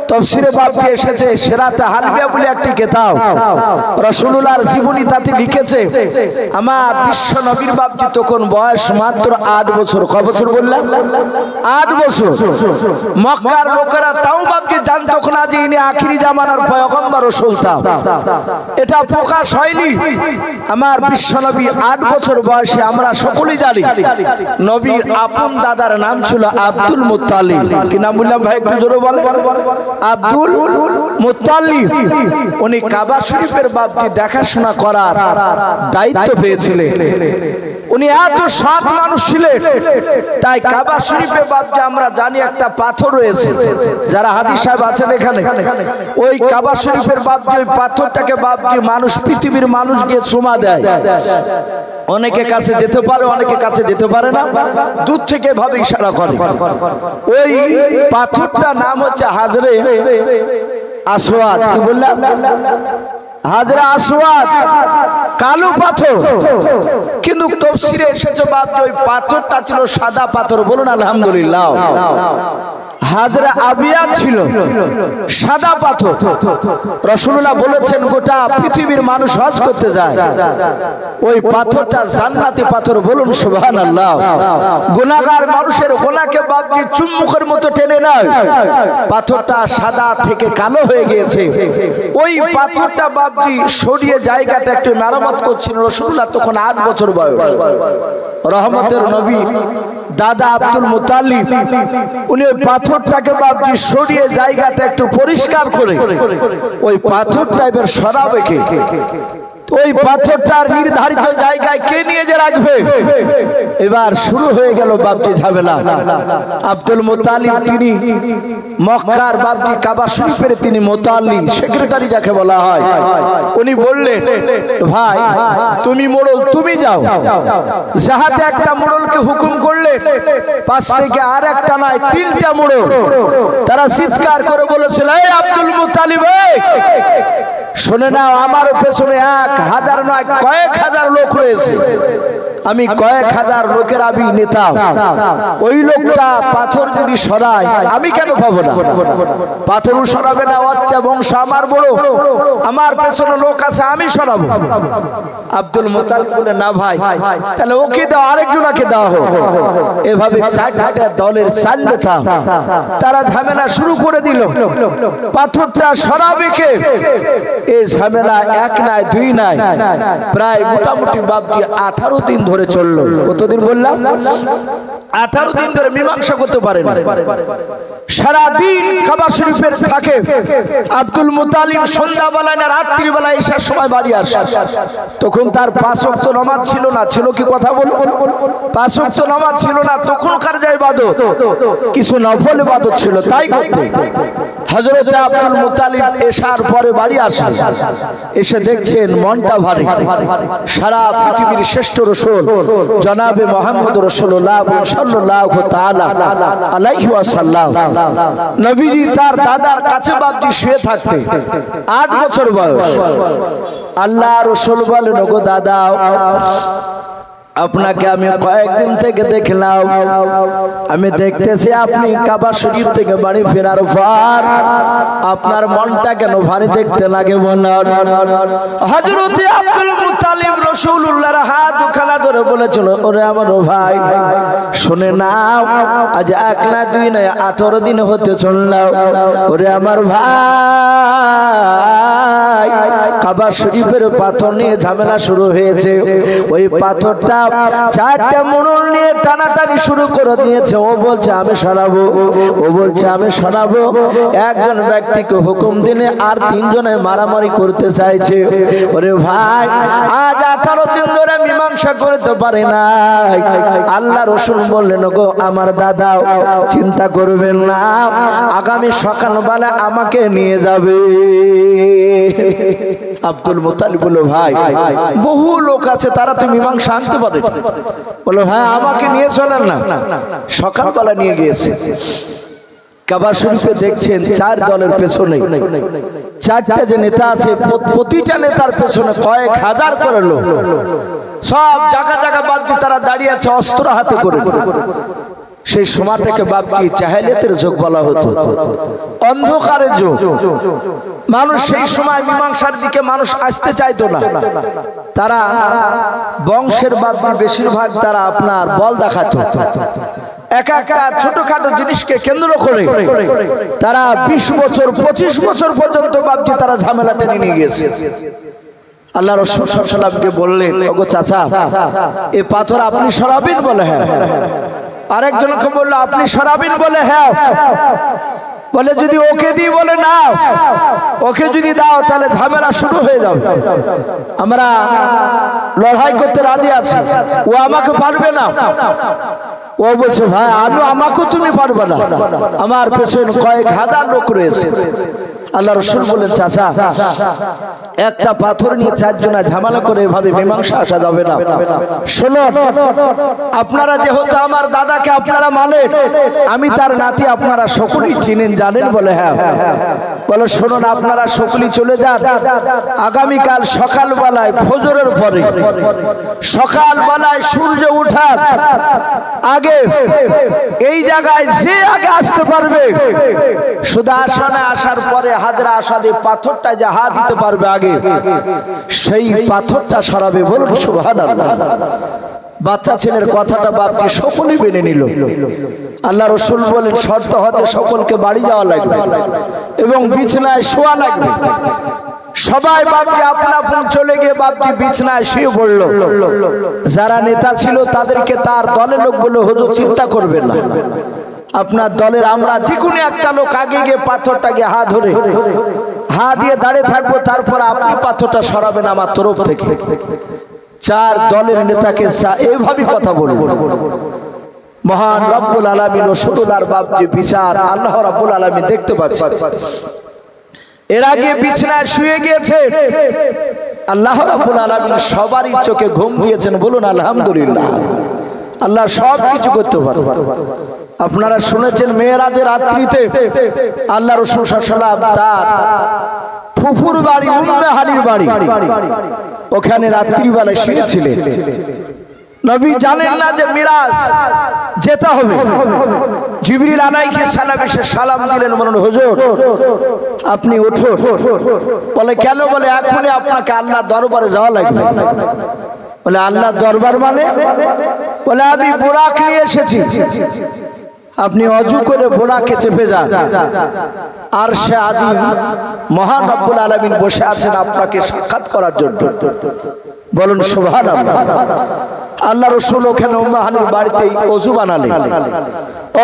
তফসিরে বাবটি এসেছে সিরাতে হালবিয়া বলে একটি কিতাব, রাসূলুল্লাহর জীবনী তাতে লিখেছে আমার বিশ্ব নবীর বাবটি তখন বয়স মাত্র 8 বছর। কত বছর বললাম? 8 বছর। মক্কার লোকেরা তাও বাবটি জানতো না যে ইনি আখিরি জামানার পয়গম্বর রাসূল। এটা প্রকাশ হয়নি। আমার বিশ্ব নবী 8 বছর বয়সে, আমরা সকলেই জানি নবীর আপন দাদার নাম ছিল আব্দুল মুত্তালিব। কি নাম বললাম ভাই, একটু জোরে বলে? Abdul Muttalib. উনি কাবা শরীফের বাবটি দেখাশোনা করার দায়িত্ব পেয়েছিলেন। উনি এত সৎ মানুষ ছিলেন, তাই কাবা শরীফের বাবটি আমরা জানি একটা পাথর রয়েছে। যারা হাজী সাহেব আছেন এখানে, ওই কাবা শরীফের বাবটি, ওই পাথরটাকে বাবটি মানুষ, পৃথিবীর মানুষ গিয়ে চুমা দেয়। অনেকে কাছে যেতে পারে, অনেকে কাছে যেতে পারে না, দূর থেকে ভাবে ইশারা করে। ওই পাথরটার নাম হচ্ছে হাজরে আসওয়াদ। কি বললাম? হাজরে আসওয়াদ, কালো পাথর। কিন্তু তাফসীরে এসেছে বাপ ওই পাথরটা ছিল সাদা পাথর। বলুন আলহামদুলিল্লাহ। হাজরে আবিয়াদ ছিল সাদা পাথর। রাসূলুল্লাহ বলেছেন গোটা পৃথিবীর মানুষ হজ করতে যায়, ওই পাথরটা জান্নাতি পাথর। বলুন সুবহানাল্লাহ। গুনাহগার মানুষের গুনাহকে বাপজি চুম্বকের মতো টেনে নেয়। পাথরটা সাদা থেকে কালো হয়ে গিয়েছে। ওই পাথরটা বাপজি সরিয়ে জায়গাটা একটু মেরামত করছিল। রাসূলুল্লাহ তখন 8 বছর বয়স। রহমতের নবী দাদা আব্দুল মুত্তালিব উনি ওই পাথরটাকে বাপজি সরিয়ে জায়গাটা একটু পরিষ্কার করে ওই পাথরটা এবার সরাবে কে? ওই পাথরটার নির্ধারিত জায়গায় কে নিয়ে যে রাখবে? এবার শুরু হয়ে গেল বাপজি ঝামেলা। আব্দুল মুত্তালিব তিনি মক্কার বাপজি কাবা শরীফের তিনি মুতাল্লি, সেক্রেটারি যাকে বলা হয়। উনি বললেন, ভাই তুমি মোড়ল, তুমি যাও। যাহাতে একটা মোড়লকে হুকুম করলেন, পাশ থেকে আর একটা নয় 3টা মোড়ল। তারা চিৎকার করে বলেছিল, এই আব্দুল মুত্তালিব, শুনে নাও, আমার পেছনে 1000 নয় কয়েক হাজার লোক রয়েছে। আমি কয়েক হাজার লোকের আমি নেতা। ওই লোকটা পাথর যদি সরায়, আমি কেন পাবো না? পাথরও সরাবে না, বাচ্চা বংশ আমার বড়, আমার পেছনে লোক আছে, আমি সরাবো। আব্দুল মুত্তালিব বলে, না ভাই, তাহলে ওকে দাও, আরেকজনকে দেওয়া হোক। এভাবে 4টা দলের 4 নেতা তারা ঝামেলা শুরু করে দিল। পাথরটা সরাবে কে? এই ঝামেলা 1 নয় 2 নয়, প্রায় মোটামুটি বাপজি 18 দিন ধরে চললো। কতদিন বললাম? 18 দিন ধরে মীমাংসা করতে পারেন। সারাদিন কাবা শরীফের থাকে আব্দুল মুত্তালিব। সন্ধ্যাবেলায় না রাত্রিবেলায় এসার সময় বাড়ি আসে। তখন তার 5 ওয়াক্ত নামাজ ছিল না। ছিল কি? কথা বলো। 5 ওয়াক্ত নামাজ ছিল না। তখনকার যে ইবাদত, কিছু নফল ইবাদত ছিল, তাই করতে। হযরত আব্দুল মুত্তালিব এসার পরে বাড়ি আসে। এসে দেখছেন মনটা ভারী। সারা পৃথিবীর শ্রেষ্ঠ রাসূল জনাবে মুহাম্মদ রাসূলুল্লাহ সাল্লাল্লাহু তাআলা আলাইহি ওয়াসাল্লাম নবীজি তার দাদার কাছে বাপজি শুয়ে থাকতে 8 বছর বয়স। আল্লাহ রাসূল বলেন, ওগো দাদা, আপনাকে আমি কয়েকদিন থেকে দেখলাম, আমি দেখতেছি আপনি কাবা শরীফ থেকে বাড়ি ফেরার পর আপনার মনটা কেন ভারী দেখতে লাগে বলেন। হযরত আব্দুল মুত্তালিব রাসূলুল্লাহর হাত দুখানা ধরে বলেছিল, ওরে আমার ভাই, শুনে নাও, আজ 1 না 2 না 18 দিন হতে চললো। ওরে আমার ভাই, কাবা শরীফের পাথর নিয়ে ঝামেলা শুরু হয়েছে। ওই পাথরটা 4টা মোড়ল নিয়ে টানাটানি শুরু করে দিয়েছে। ও বলছে আমি সরাবো, ও বলছে আমি সরাবো। একজন ব্যক্তিকে হুকুম দিলে আর 3 জনে মারামারি করতে চাইছে। ওরে ভাই, আজ 18 দিন ধরে মীমাংসা করতে পারে না। আল্লাহ রাসূল বললেন, গো আমার দাদা, চিন্তা করবেন না, আগামী সকালবেলা আমাকে নিয়ে যাবে। আব্দুল মুত্তালিব বলল, ভাই বহু লোক আছে, তারা তো মীমাংসা আনতে পারে। বলল, হ্যাঁ আমাকে নিয়ে চলেন না। সকালবেলা নিয়ে গিয়েছে। কাবা শরীফে দেখছেন 4 দলের পেছনে 4টা যে নেতা আছে, প্রতিটা নেতার পেছনে কয়েক হাজার করে লোক। সব জায়গা জায়গা বাদ দিয়ে তারা দাঁড়িয়ে আছে অস্ত্র হাতে করে। সেই সময়টাকে বাপজি জাহেলিয়াতের যুগ বলা হতো, অন্ধকারের যুগ। মানুষ সেই সময় মীমাংসার দিকে মানুষ আসতে চাইতো না। তারা বংশের বাপজি বেশিরভাগ তারা আপনার বল দেখাতো। এক একটা ছোটখাটো জিনিসকে কেন্দ্র করে তারা 20 বছর 25 বছর পর্যন্ত বাপজি তারা ঝামেলা টেনে নিয়ে গিয়েছে। আল্লাহ রাসূল সাল্লাল্লাহু আলাইহি ওয়াসাল্লামকে বললেন, ওগো চাচা, এই পাথর আপনি সরাবেন? বলে হ্যাঁ। আরেকজনকে বললো, আপনি সরাবেন? বলে হ্যাঁ। বলে যদি ওকে দিই? বলে না, ওকে যদি দাও তাহলে ঝামেলা শুরু হয়ে যাবে, আমরা লড়াই করতে রাজি আছি, ও আমাকে পারবে না। ও বলছে, ভাই আমাকেও তুমি পারবে না, আমার পেছনে কয়েক হাজার লোক রয়েছে। আল্লাহ রাসূল বলেন, চাচা, একটা পাথর নিয়ে 4 জনা ঝামেলা করে এভাবে মীমাংসা আসা যাবে না। শুনুন, আপনারা যেহেতু আমার দাদাকে আপনারা মানেন, আমি তার নাতি, আপনারা সকলেই চিনেন জানেন? বলে হ্যাঁ। বলে শুনুন, আপনারা সকলেই চলে যান, আগামীকাল সকালবেলায় ফজরের পরে, সকালবেলায় সূর্য ওঠার আগে এই জায়গায় যে আগে আসতে পারবে, শুধু আসনে আসার পরে হাজরা আসাদে পাথরটা যে হাত দিতে পারবে আগে, সেই পাথরটা সরাবে। বলুন সুবহানাল্লাহ। বাচ্চা ছেলের কথাটা বাপজি সকলেই মেনে নিল। আল্লাহ রাসূল বলেন, শর্ত হচ্ছে সকলকে বাড়ি যাওয়া লাগবে এবং বিছানায় শোয়া লাগবে। সবাই বাপজি আপন আপন চলে গিয়ে বাপজি বিছানায় শুয়ে পড়ল। যারা নেতা ছিল তাদেরকে তার দলের লোক বলল, হুজুর চিন্তা করবেন না, আপনার দলের আমরা যে কোনো একটা লোক আগে গিয়ে পাথরটাকে হাত ধরে হাত দিয়ে দাঁড়িয়ে থাকবো, তারপর আপনি পাথরটা সরাবেন আমার তরফ থেকে। 4 দলের নেতাকে এইভাবে কথা বলবো। মহান রব্বুল আলামিন ও রাসূলুল্লাহর বাপজি বিচার আল্লাহ রাব্বুল আলামিন দেখতে পাচ্ছে। এর আগে বিছানায় শুয়ে গিয়েছে, আল্লাহ রাব্বুল আলামিন সবারই চোখে ঘুম দিয়েছেন। বলুন আলহামদুলিল্লাহ। আল্লাহ সব কিছু করতে পারে। আপনারা শুনেছেন মেরাজের রাত্রিতে আল্লাহ রাসূল সাল্লাল্লাহু আলাইহি ওয়াসাল্লাম তার ফুফুর বাড়ি উম্মে হানির বাড়ি, ওখানে রাত্রিবেলা শুয়েছিলেন। নবী জানেন না যে মিরাজ যেতে হবে। জিবরিল আলাইহিস সালাম এসে সালাম দিলেন, বললেন, হুজুর আপনি উঠুন। বলে কেন? বলে এখনই আপনাকে আল্লাহর দরবারে যাওয়া লাগবে। বলে আল্লাহর দরবার মানে? বলে আমি বুরাক নিয়ে এসেছি, আপনি অজু করে বোরাকে চেপে যান, আর সে আজিম মহান রব্বুল আলামিন বসে আছেন আপনাকে সাক্ষাৎ করার জন্য। বলুন সুবহানাল্লাহ। আল্লাহ রাসূল ওখানে উম্মে হানির বাড়িতেই অজু বানালেন।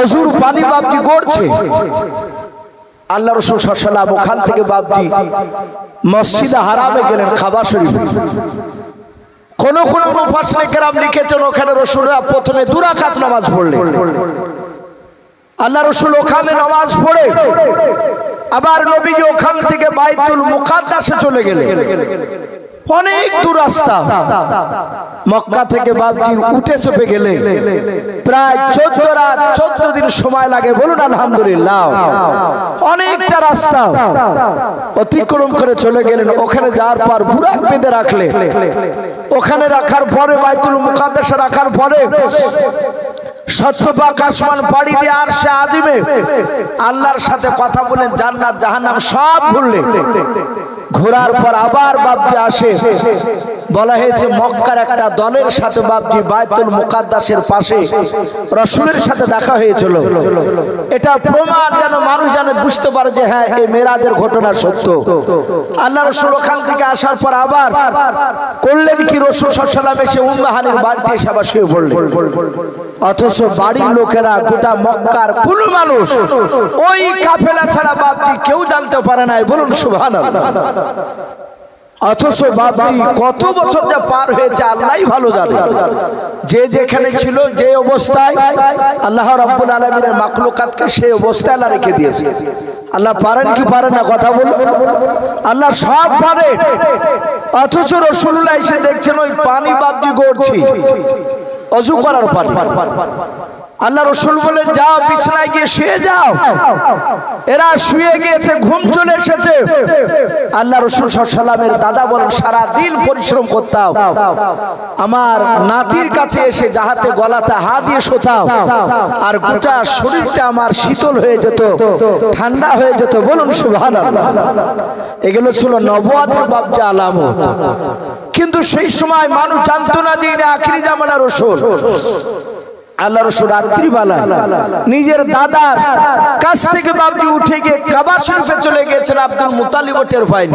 অজুর পানি বাপজি গড়ছে। আল্লাহ রাসূল সাল্লাল্লাহু আলাইহি ওয়াসাল্লাম ওখান থেকে বাপজি মসজিদে হারামে গেলেন, কাবা শরীফে। কোন কোন মুফাসসিরিনে কেরাম লিখেছেন ওখানে রাসূলরা প্রথমে 2 রাকাত নামাজ পড়লেন। আল্লাহ রাসূল ওখানে নামাজ পড়ে আবার নবীজি ওখান থেকে বাইতুল মুকাদ্দাসে চলে গেলেন। অনেক দূর রাস্তা, মক্কা থেকে বাপজি উঠে চেপে গেলে প্রায় 14 রাত 14 দিন সময় লাগে। বলুন আলহামদুলিল্লাহ। অনেকটা রাস্তা অতিক্রম করে চলে গেলেন। ওখানে যাওয়ার পর বুরাক বেঁধে রাখলেন। ওখানে রাখার পরে বাইতুল মুকাদ্দাসে রাখার পরে সত্যপাক আসমান পাড়ি দিয়ে আরশে আজিমে আল্লাহর সাথে কথা বলেন, জান্নাত জাহান্নাম সব ঘুরলেন। ঘোরার পর আবার বাপজি আসে, বলা হয়েছে মক্কার একটা দলের সাথে বাপজি বাইতুল মুকাদ্দাসের পাশে রাসূলের সাথে দেখা হয়েছিল। এটা প্রমাণ যেন মানুষ যেন বুঝতে পারে যে হ্যাঁ এই মেরাজের ঘটনা সত্য। আল্লাহ রাসূল ওখান থেকে আসার পর আবার করলেন কি, রাসূল সাল্লাল্লাহু আলাইহি ওয়াসাল্লাম এসে উম্মে হানির বাড়িতে এসে আবার শুয়ে পড়লেন। অথচ বাড়ির লোকেরা, গোটা মক্কার কোন মানুষ ওই কাফেলা ছাড়া বাপজি কেউ জানতে পারে নাই। বলুন সুবহানাল্লাহ। অথচ বাপজি কত বছর যা পার হয়েছে আল্লাহই ভালো জানে। যে যেখানে ছিল যে অবস্থায় আল্লাহ রাব্বুল আলামিনের মাখলুকাতকে সেই অবস্থায় আল্লাহ রেখে দিয়েছে। আল্লাহ পারেন কি পারেন না? কথা বলুন। আল্লাহ সব পারে। অথচ রাসূলুল্লাহ এসে দেখছেন ওই পানি বাপজি গড়ছে, অজু করার পানি। আল্লাহ রসুল বলেন যাও বিছানায় গিয়ে শুয়ে যাও। এরা শুয়ে গিয়েছে, ঘুম চলে এসেছে। আল্লাহ রসুল সাল্লামের দাদা বলেন সারা দিন পরিশ্রম করতাম, আমার নাতির কাছে এসে যাহাতে গলাতে হাত দিয়ে শোতাও আর গোটা শরীরটা আমার শীতল হয়ে যেত, ঠান্ডা হয়ে যেত। বলুন সুবহানাল্লাহ। এগুলো ছিল নবুয়তের বাবজা আলামত। কিন্তু সেই সময় মানুষ জানতো না যে এটা আখিরি জামানার রসুল। আল্লাহ রসুল রাত্রিবেলা নিজের দাদার কাছ থেকে বাবজি উঠে গিয়ে কাবা শরীফে চলে গেছেন। আব্দুল মুত্তালিব টের পায়নি।